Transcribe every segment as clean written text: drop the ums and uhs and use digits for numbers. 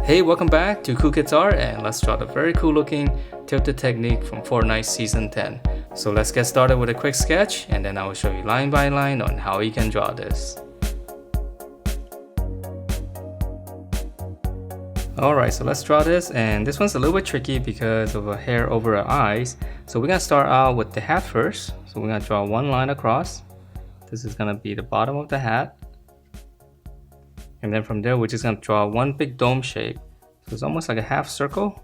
Hey, welcome back to Cool Kids Art, and let's draw the very cool looking Tilted Technique from Fortnite Season 10. So let's get started with a quick sketch, and then I will show you line by line on how you can draw this. Alright, so let's draw this, and this one's a little bit tricky because of a hair over our eyes. So we're gonna start out with the hat first. So we're gonna draw one line across. This is gonna be the bottom of the hat. And then from there, we're just gonna draw one big dome shape. So it's almost like a half circle.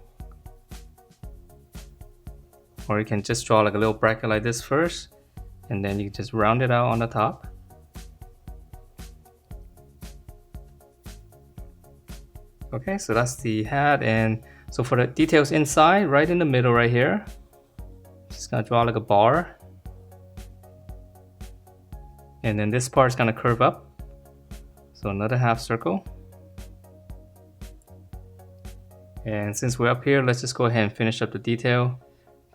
Or you can just draw like a little bracket like this first, and then you just round it out on the top. Okay, so that's the hat, and so for the details inside, right in the middle right here, just gonna draw like a bar. And then this part is gonna curve up. So another half circle. And since we're up here, let's just go ahead and finish up the detail.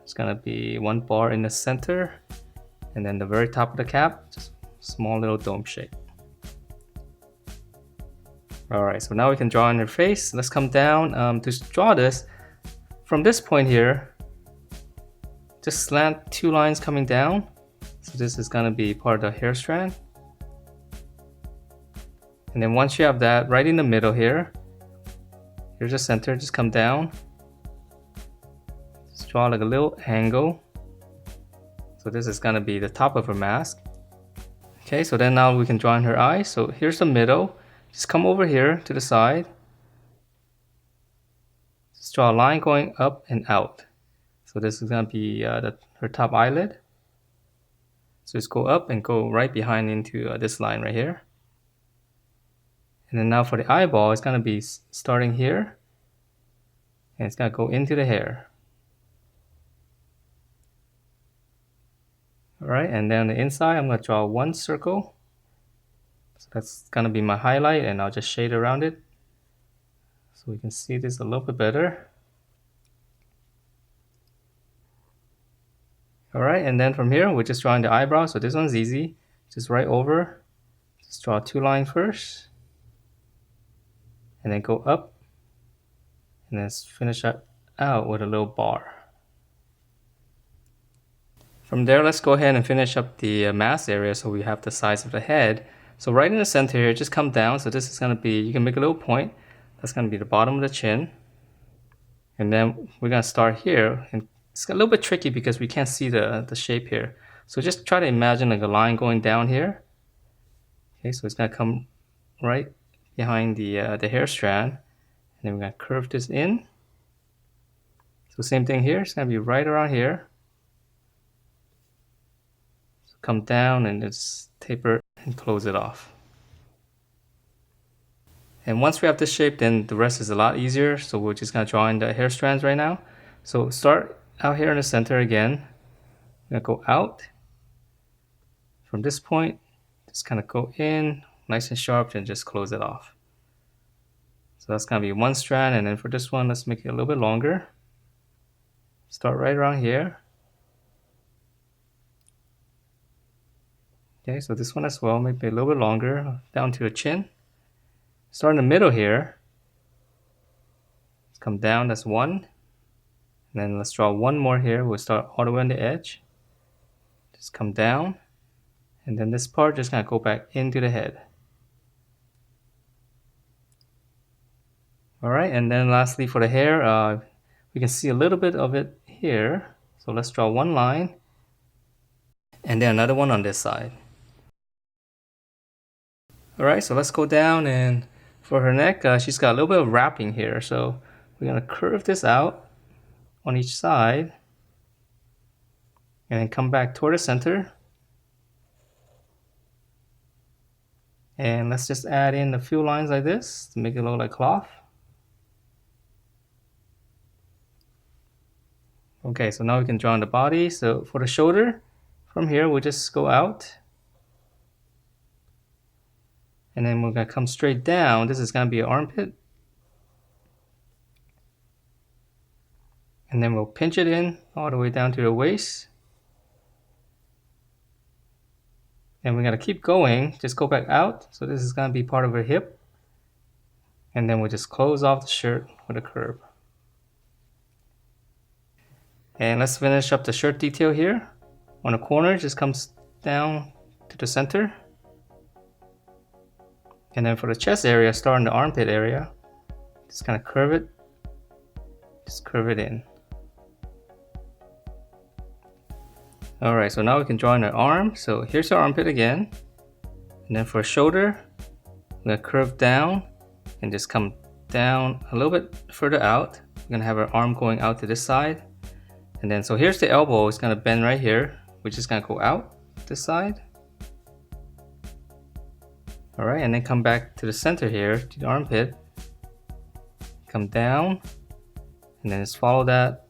It's gonna be one bar in the center, and then the very top of the cap, just small little dome shape. Alright, so now we can draw in her face. Let's come down to draw this. From this point here, just slant two lines coming down. So this is gonna be part of the hair strand. And then once you have that, right in the middle here, here's the center, just come down. Just draw like a little angle. So this is gonna be the top of her mask. Okay, so then now we can draw in her eyes. So here's the middle. Just come over here to the side. Just draw a line going up and out. So this is gonna be her top eyelid. So just go up and go right behind into this line right here. And then now for the eyeball, it's gonna be starting here, and it's gonna go into the hair. Alright, and then on the inside, I'm gonna draw one circle. So that's gonna be my highlight, and I'll just shade around it so we can see this a little bit better. Alright, and then from here, we're just drawing the eyebrow. So this one's easy. Just right over. Just draw two lines first. And then go up, and then finish out with a little bar. From there, let's go ahead and finish up the mask area so we have the size of the head. So right in the center here, just come down. So this is going to be, you can make a little point. That's going to be the bottom of the chin. And then we're going to start here. And it's a little bit tricky because we can't see the shape here. So just try to imagine like a line going down here. Okay, so it's going to come right behind the hair strand, and then we're going to curve this in. So same thing here, it's going to be right around here. So come down and just taper and close it off. And once we have this shape, then the rest is a lot easier. So we're just going to draw in the hair strands right now. So start out here in the center again. I'm going to go out. From this point, just kind of go in, nice and sharp, and just close it off. So that's gonna be one strand, and then for this one, let's make it a little bit longer. Start right around here. Okay, so this one as well, maybe a little bit longer, down to the chin. Start in the middle here. Let's come down, that's one. And then let's draw one more here. We'll start all the way on the edge. Just come down. And then this part just gonna go back into the head. Alright, and then lastly for the hair, we can see a little bit of it here. So let's draw one line, and then another one on this side. Alright, so let's go down, and for her neck, she's got a little bit of wrapping here. So we're going to curve this out on each side, and then come back toward the center. And let's just add in a few lines like this to make it look like cloth. Okay, so now we can draw on the body. So for the shoulder, from here, we'll just go out. And then we're gonna come straight down. This is gonna be an armpit. And then we'll pinch it in all the way down to the waist. And we're gonna keep going, just go back out. So this is gonna be part of her hip. And then we'll just close off the shirt with a curve. And let's finish up the shirt detail here. On the corner, just comes down to the center. And then for the chest area, start in the armpit area. Just kind of curve it. Just curve it in. Alright, so now we can draw in our arm. So here's our armpit again. And then for a shoulder, we're going to curve down and just come down a little bit further out. We're going to have our arm going out to this side. And then so here's the elbow. It's going to bend right here. We're just going to go out this side. Alright, and then come back to the center here, to the armpit. Come down. And then just follow that.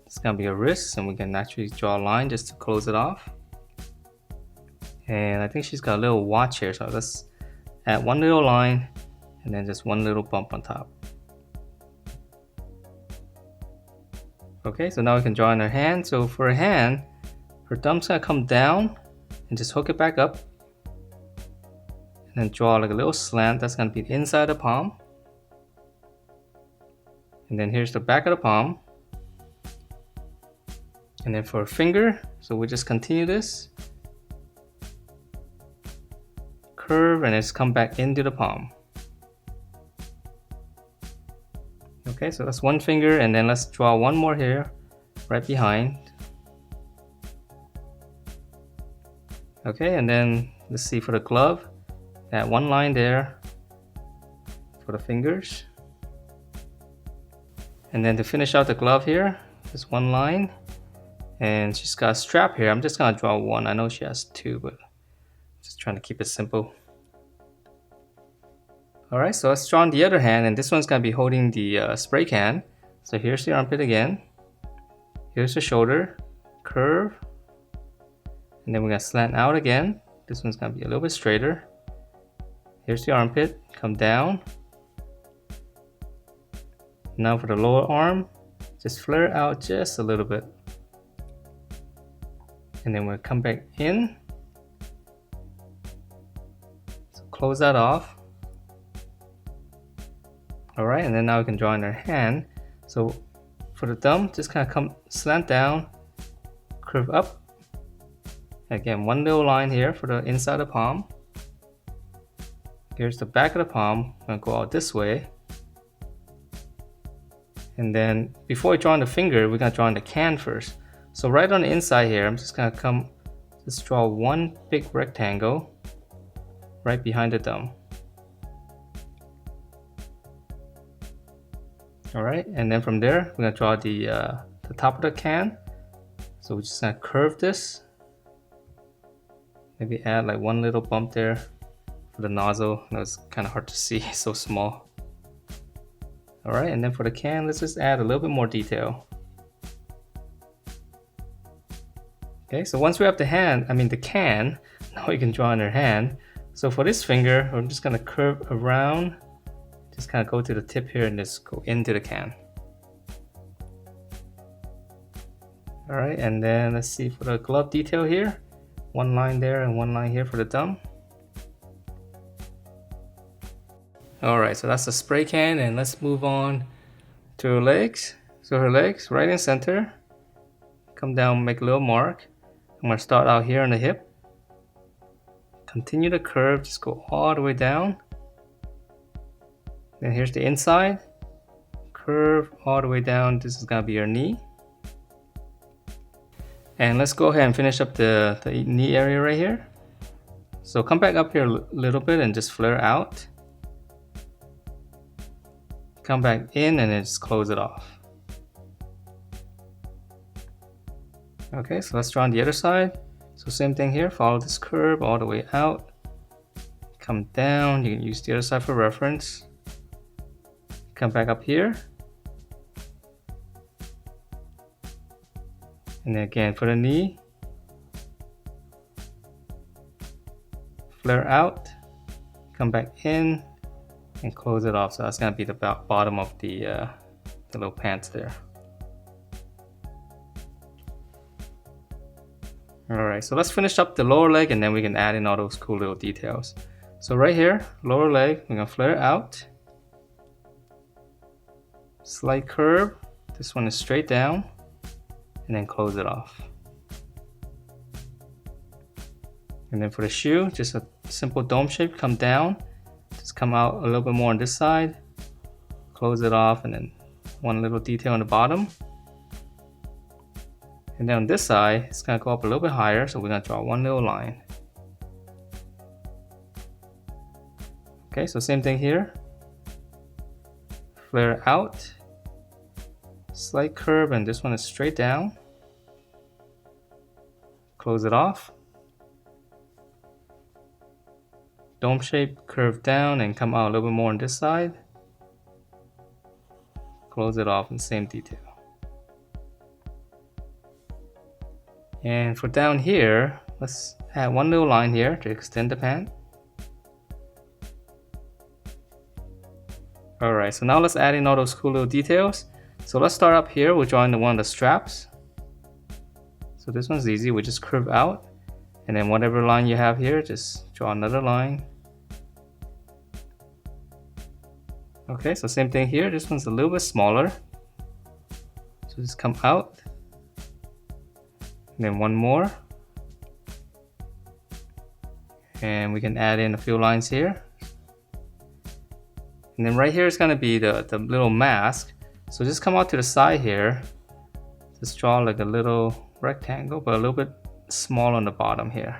It's going to be a wrist, and we can actually draw a line just to close it off. And I think she's got a little watch here, so let's add one little line and then just one little bump on top. Okay, so now we can draw in her hand. So for her hand, her thumb's gonna come down and just hook it back up. And then draw like a little slant. That's gonna be the inside of the palm. And then here's the back of the palm. And then for a finger, so we just continue this. Curve and it's come back into the palm. Okay, so that's one finger, and then let's draw one more here, right behind. Okay, and then let's see for the glove, add one line there for the fingers. And then to finish out the glove here, just one line. And she's got a strap here. I'm just gonna draw one. I know she has two, but just trying to keep it simple. Alright, so let's draw on the other hand, and this one's gonna be holding the spray can. So here's the armpit again. Here's the shoulder, curve, and then we're gonna slant out again. This one's gonna be a little bit straighter. Here's the armpit, come down. Now for the lower arm, just flare out just a little bit. And then we'll come back in. So close that off. Alright, and then now we can draw in our hand. So for the thumb, just kind of come slant down, curve up. Again, one little line here for the inside of the palm. Here's the back of the palm. I'm gonna go out this way. And then before we draw on the finger, we're gonna draw on the can first. So right on the inside here, I'm just gonna just draw one big rectangle right behind the thumb. Alright, and then from there, we're gonna draw the top of the can. So we're just gonna curve this. Maybe add like one little bump there for the nozzle. That was kind of hard to see, it's so small. Alright, and then for the can, let's just add a little bit more detail. Okay, so once we have the can, now we can draw in our hand. So for this finger, I'm just gonna curve around, just kind of go to the tip here and just go into the can. Alright, and then let's see for the glove detail here. One line there and one line here for the thumb. Alright, so that's the spray can, and let's move on to her legs. So her legs, right in center. Come down, make a little mark. I'm gonna start out here on the hip. Continue the curve, just go all the way down. Then here's the inside. Curve all the way down. This is gonna be your knee. And let's go ahead and finish up the knee area right here. So come back up here a little bit and just flare out. Come back in and then just close it off. Okay, so let's draw on the other side. So same thing here, follow this curve all the way out. Come down, you can use the other side for reference. Come back up here. And then again for the knee. Flare out, come back in, and close it off. So that's gonna be the bottom of the little pants there. Alright, so let's finish up the lower leg and then we can add in all those cool little details. So right here, lower leg, we're gonna flare it out. Slight curve. This one is straight down, and then close it off. And then for the shoe, just a simple dome shape, come down, just come out a little bit more on this side, close it off, and then one little detail on the bottom. And then on this side, it's gonna go up a little bit higher, so we're gonna draw one little line. Okay, so same thing here. Flare out, slight curve, and this one is straight down. Close it off. Dome shape, curve down, and come out a little bit more on this side. Close it off in the same detail. And for down here, let's add one little line here to extend the pant. Alright, so now let's add in all those cool little details. So let's start up here with drawing one of the straps. So this one's easy, we just curve out, and then whatever line you have here, just draw another line. Okay, so same thing here, this one's a little bit smaller. So just come out, and then one more. And we can add in a few lines here. And then right here is going to be the little mask. So just come out to the side here. Just draw like a little rectangle, but a little bit small on the bottom here.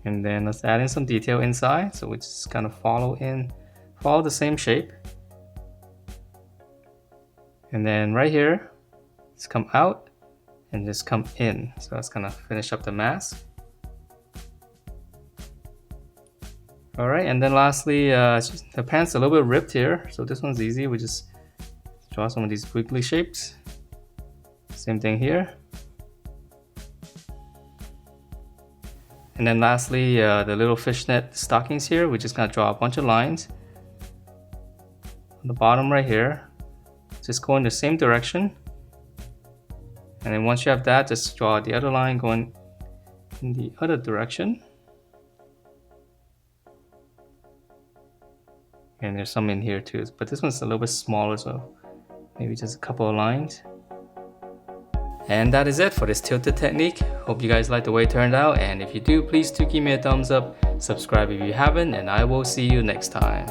And then let's add in some detail inside. So we just kind of follow the same shape. And then right here, just come out and just come in. So that's gonna finish up the mask. Alright, and then lastly, the pants a little bit ripped here. So this one's easy, we just draw some of these wiggly shapes. Same thing here. And then lastly, the little fishnet stockings here, we're just gonna draw a bunch of lines. On the bottom right here, just go in the same direction. And then once you have that, just draw the other line going in the other direction. And there's some in here too, but this one's a little bit smaller, so maybe just a couple of lines. And that is it for this tilted technique. Hope you guys liked the way it turned out, and if you do, please do give me a thumbs up, subscribe if you haven't, and I will see you next time.